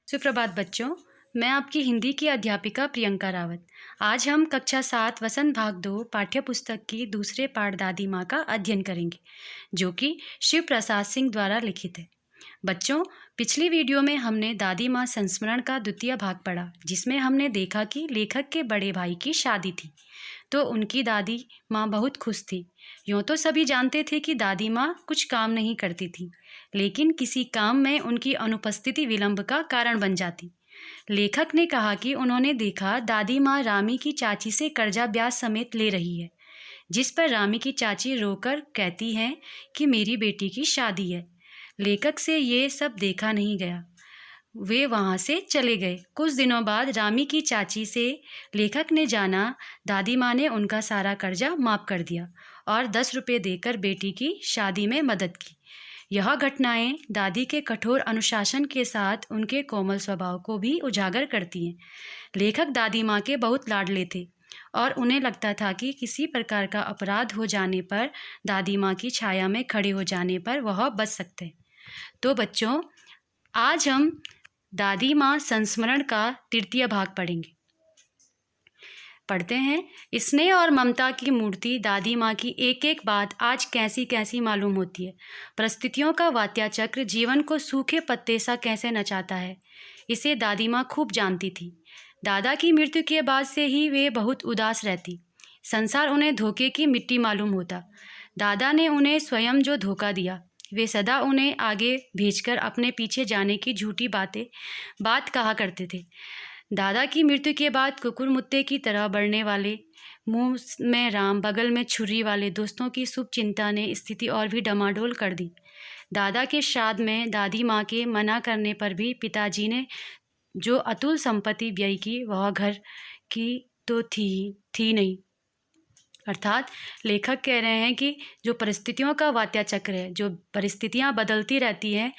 सुप्रभात बच्चों। मैं आपकी हिंदी की अध्यापिका प्रियंका रावत। आज हम कक्षा 7 वसंत भाग 2 पाठ्य पुस्तक की दूसरे पाठ दादी माँ का अध्ययन करेंगे, जो कि शिव प्रसाद सिंह द्वारा लिखित है। बच्चों, पिछली वीडियो में हमने दादी माँ संस्मरण का द्वितीय भाग पढ़ा, जिसमें हमने देखा कि लेखक के बड़े भाई की शादी थी, तो उनकी दादी माँ बहुत खुश थी। यूँ तो सभी जानते थे कि दादी माँ कुछ काम नहीं करती थी, लेकिन किसी काम में उनकी अनुपस्थिति विलंब का कारण बन जाती। लेखक ने कहा कि उन्होंने देखा दादी माँ रामी की चाची से कर्जा ब्याज समेत ले रही है, जिस पर रामी की चाची रोकर कहती हैं कि मेरी बेटी की शादी है। लेखक से ये सब देखा नहीं गया, वे वहाँ से चले गए। कुछ दिनों बाद रामी की चाची से लेखक ने जाना दादी माँ ने उनका सारा कर्जा माफ़ कर दिया और 10 रुपये देकर बेटी की शादी में मदद की। यह घटनाएं दादी के कठोर अनुशासन के साथ उनके कोमल स्वभाव को भी उजागर करती हैं। लेखक दादी माँ के बहुत लाडले थे और उन्हें लगता था कि किसी प्रकार का अपराध हो जाने पर दादी माँ की छाया में खड़े हो जाने पर वह बच सकते हैं। तो बच्चों, आज हम दादी माँ संस्मरण का तृतीय भाग पढ़ेंगे। पढ़ते हैं। स्नेह और ममता की मूर्ति दादी माँ की एक एक बात आज कैसी कैसी मालूम होती है। परिस्थितियों का वात्याचक्र जीवन को सूखे पत्ते सा कैसे नचाता है, इसे दादी माँ खूब जानती थी। दादा की मृत्यु के बाद से ही वे बहुत उदास रहती। संसार उन्हें धोखे की मिट्टी मालूम होता। दादा ने उन्हें स्वयं जो धोखा दिया, वे सदा उन्हें आगे भेजकर अपने पीछे जाने की झूठी बात कहा करते थे। दादा की मृत्यु के बाद कुकुरमुत्ते की तरह बढ़ने वाले, मुंह में राम बगल में छुरी वाले दोस्तों की शुभ चिंता ने स्थिति और भी डमाडोल कर दी। दादा के श्राद्ध में दादी माँ के मना करने पर भी पिताजी ने जो अतुल संपत्ति व्यय की, वह घर की तो थी नहीं। अर्थात लेखक कह रहे हैं कि जो परिस्थितियों का वात्याचक्र है, जो परिस्थितियाँ बदलती रहती हैं,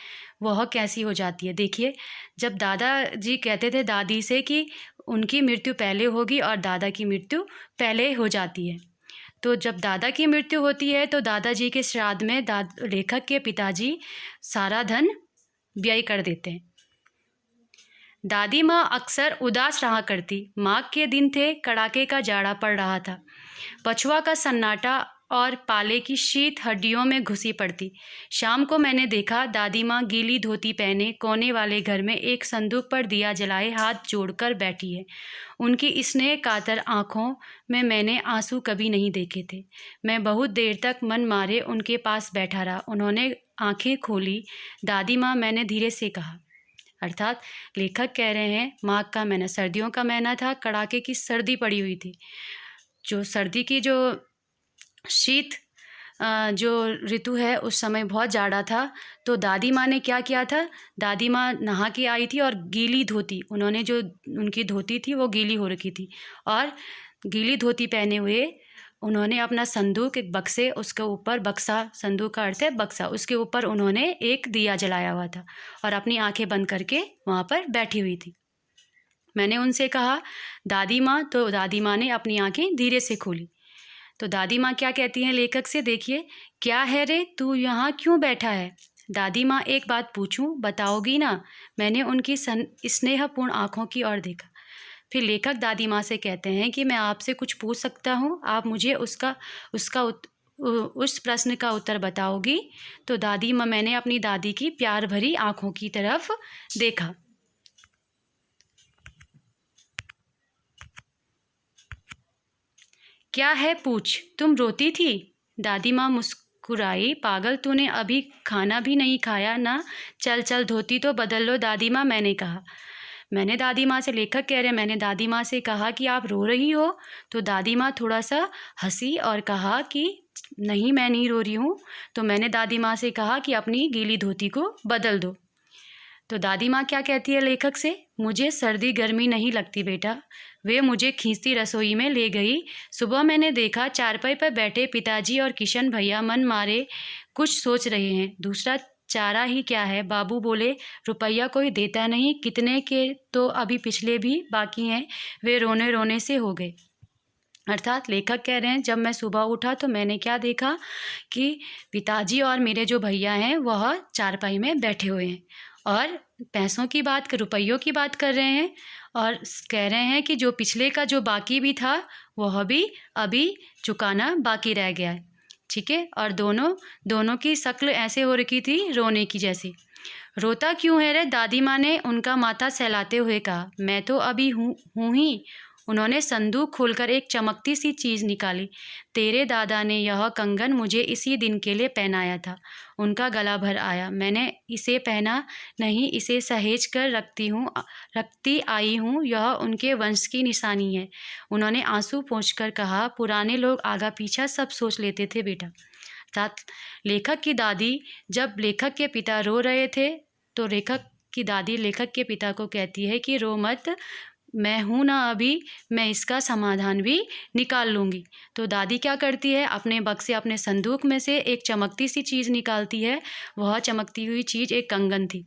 वह कैसी हो जाती है। देखिए, जब दादाजी कहते थे दादी से कि उनकी मृत्यु पहले होगी और दादा की मृत्यु पहले हो जाती है, तो जब दादा की मृत्यु होती है तो दादाजी के श्राद्ध में लेखक के पिताजी सारा धन व्यय कर देते हैं। दादी माँ अक्सर उदास रहा करती। माघ के दिन थे, कड़ाके का जाड़ा पड़ रहा था। पछुआ का सन्नाटा और पाले की शीत हड्डियों में घुसी पड़ती। शाम को मैंने देखा दादी माँ गीली धोती पहने कोने वाले घर में एक संदूक पर दिया जलाए हाथ जोड़कर बैठी है। उनकी स्नेह कातर आँखों में मैंने आंसू कभी नहीं देखे थे। मैं बहुत देर तक मन मारे उनके पास बैठा रहा। उन्होंने आंखें खोली। दादी माँ, मैंने धीरे से कहा। अर्थात लेखक कह रहे हैं माघ का महीना सर्दियों का महीना था, कड़ाके की सर्दी पड़ी हुई थी। जो सर्दी की जो शीत जो ऋतु है, उस समय बहुत जाड़ा था। तो दादी माँ ने क्या किया था, दादी माँ नहा के आई थी और गीली धोती, उन्होंने जो उनकी धोती थी वो गीली हो रखी थी, और गीली धोती पहने हुए उन्होंने अपना संदूक, एक बक्से, उसके ऊपर बक्सा, संदूक का अर्थ है बक्सा, उसके ऊपर उन्होंने एक दिया जलाया हुआ था और अपनी आंखें बंद करके वहाँ पर बैठी हुई थी। मैंने उनसे कहा दादी माँ, तो दादी माँ ने अपनी आंखें धीरे से खोली। तो दादी माँ क्या कहती हैं लेखक से, देखिए, क्या है रे, तू यहाँ क्यों बैठा है? दादी माँ, एक बात पूछूं, बताओगी ना? मैंने उनकी स्नेहपूर्ण आँखों की ओर देखा। फिर लेखक दादी माँ से कहते हैं कि मैं आपसे कुछ पूछ सकता हूँ, आप मुझे उस प्रश्न का उत्तर बताओगी? तो दादी माँ, मैंने अपनी दादी की प्यार भरी आँखों की तरफ देखा। क्या है, पूछ, तुम रोती थी? दादी माँ मुस्कुराई। पागल, तूने अभी खाना भी नहीं खाया ना? चल चल, धोती तो बदल लो। दादी माँ, मैंने कहा। मैंने दादी माँ से, लेखक कह रहे, मैंने दादी माँ से कहा कि आप रो रही हो? तो दादी माँ थोड़ा सा हंसी और कहा कि नहीं, मैं नहीं रो रही हूँ। तो मैंने दादी माँ से कहा कि अपनी गीली धोती को बदल दो। तो दादी माँ क्या कहती है लेखक से, मुझे सर्दी गर्मी नहीं लगती बेटा। वे मुझे खींचती रसोई में ले गई। सुबह मैंने देखा चारपाई पर बैठे पिताजी और किशन भैया मन मारे कुछ सोच रहे हैं। दूसरा चारा ही क्या है, बाबू बोले, रुपया कोई देता नहीं, कितने के तो अभी पिछले भी बाकी हैं। वे रोने रोने से हो गए। अर्थात लेखक कह रहे हैं, जब मैं सुबह उठा तो मैंने क्या देखा कि पिताजी और मेरे जो भैया हैं वह चारपाई में बैठे हुए हैं और पैसों की बात, रुपयों की बात कर रहे हैं और कह रहे हैं कि जो पिछले का जो बाकी भी था वह भी अभी चुकाना बाकी रह गया है। ठीक है, और दोनों की शक्ल ऐसे हो रखी थी रोने की जैसी। रोता क्यों है रे, दादी माँ ने उनका माथा सहलाते हुए कहा। मैं तो अभी हूँ ही। उन्होंने संदूक खोलकर एक चमकती सी चीज़ निकाली। तेरे दादा ने यह कंगन मुझे इसी दिन के लिए पहनाया था। उनका गला भर आया। मैंने इसे पहना नहीं, इसे सहेज कर रखती आई हूँ। यह उनके वंश की निशानी है। उन्होंने आंसू पोंछकर कहा। पुराने लोग आगा पीछा सब सोच लेते थे बेटा। साथ लेखक की दादी, जब लेखक के पिता रो रहे थे तो लेखक की दादी लेखक के पिता को कहती है कि रो मत, मैं हूँ ना अभी, मैं इसका समाधान भी निकाल लूँगी। तो दादी क्या करती है, अपने बक्से, अपने संदूक में से एक चमकती सी चीज़ निकालती है। वह चमकती हुई चीज़ एक कंगन थी,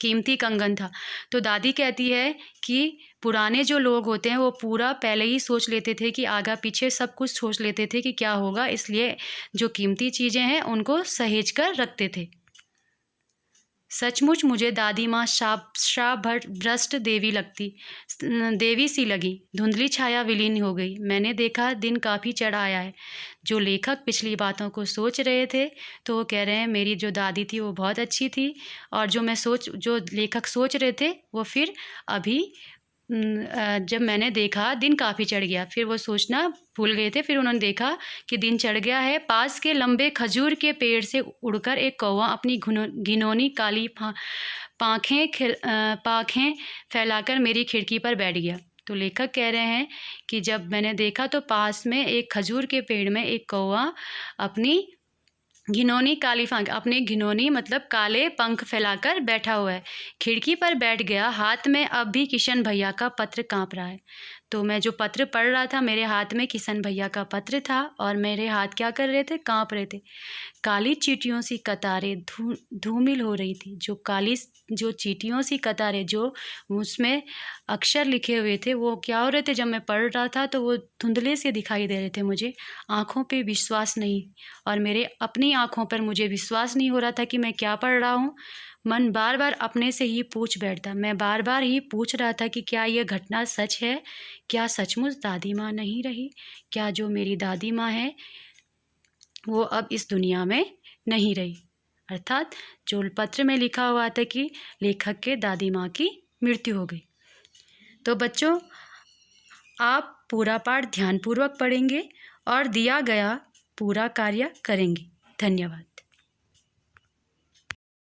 कीमती कंगन था। तो दादी कहती है कि पुराने जो लोग होते हैं वो पूरा पहले ही सोच लेते थे कि आगा पीछे सब कुछ सोच लेते थे कि क्या होगा, इसलिए जो कीमती चीज़ें हैं उनको सहेज कर रखते थे। सचमुच मुझे दादी माँ श्राप भ्रष्ट देवी सी लगी। धुंधली छाया विलीन हो गई। मैंने देखा दिन काफ़ी चढ़ आया है। जो लेखक पिछली बातों को सोच रहे थे तो वो कह रहे हैं मेरी जो दादी थी वो बहुत अच्छी थी, और जो लेखक सोच रहे थे वो फिर अभी जब मैंने देखा दिन काफ़ी चढ़ गया, फिर वो सोचना भूल गए थे। फिर उन्होंने देखा कि दिन चढ़ गया है। पास के लंबे खजूर के पेड़ से उड़कर एक कौवा अपनी घिनौनी काली पाँखें फैलाकर मेरी खिड़की पर बैठ गया। तो लेखक कह रहे हैं कि जब मैंने देखा तो पास में एक खजूर के पेड़ में एक कौवा अपनी अपने घिनौनी मतलब काले पंख फैलाकर बैठा हुआ है। खिड़की पर बैठ गया। हाथ में अब भी किशन भैया का पत्र कांप रहा है। तो मैं जो पत्र पढ़ रहा था, मेरे हाथ में किशन भैया का पत्र था और मेरे हाथ क्या कर रहे थे, कांप रहे थे। काली चींटियों सी कतारें धूमिल हो रही थी। जो चींटियों सी कतारें जो उसमें अक्षर लिखे हुए थे वो क्या हो रहे थे, जब मैं पढ़ रहा था तो वो धुंधले से दिखाई दे रहे थे मुझे। आँखों पे विश्वास नहीं, और मेरे अपनी आँखों पर मुझे विश्वास नहीं हो रहा था कि मैं क्या पढ़ रहा हूँ। मन बार बार अपने से ही पूछ बैठता। मैं बार बार ही पूछ रहा था कि क्या यह घटना सच है? क्या सचमुच दादी माँ नहीं रही? क्या जो मेरी दादी माँ है वो अब इस दुनिया में नहीं रही? अर्थात जो पत्र में लिखा हुआ था कि लेखक के दादी माँ की मृत्यु हो गई। तो बच्चों, आप पूरा पाठ ध्यानपूर्वक पढ़ेंगे और दिया गया पूरा कार्य करेंगे। धन्यवाद।